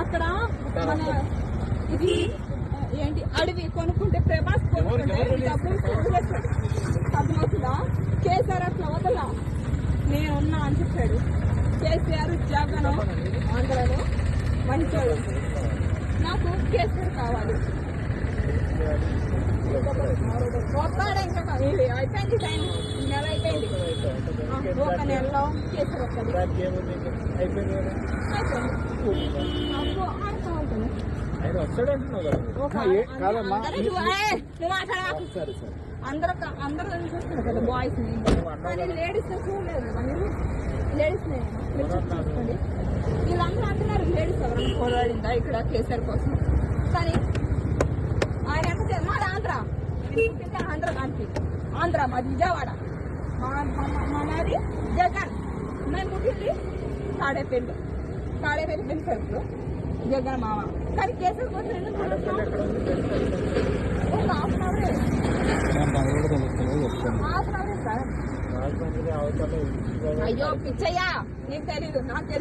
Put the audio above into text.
అక్కడ మన ఇది ఏంటి అడవి కొనుక్కుంటే ప్రభాస్ అర్థమవుతుందా? కేసీఆర్ అట్లా వదలా నేనున్నా అని చెప్పాడు. కేసీఆర్ జగన్ ఆంధ్రలో మంచోడు. నాకు కేసీఆర్ కావాలి. ఒక్కడే ఇంకా అయిపోయింది టైం, నెల అయిపోయింది. ఒక నెలలో కేసీఆర్ వస్తుంది. అందరూ చూస్తున్నారు కదా బాయ్స్ ని, కానీ లేడీస్ చూడలేదు కదా మీరు. లేడీస్ చూసుకోండి. వీళ్ళందరూ అంటున్నారు లేడీస్ ఎవరైనా పోరాడిందా ఇక్కడ కేసీఆర్ కోసం. కానీ ఆయన ఎంత మాది ఆంధ్ర, ఆంధ్ర కాంతి, ఆంధ్ర మాది విజయవాడ, మాది జగన్. మేము పుట్టింది తాడేపల్లి పెన్సర్స్ జగన్ మామ. కానీ కేసీఆర్ కోసం ఎందుకు ఒక హాఫ్ అన్ అవరే సార్. అయ్యో పిచ్చయ్యా, నీకు తెలీదు, నాకు తెలుసు.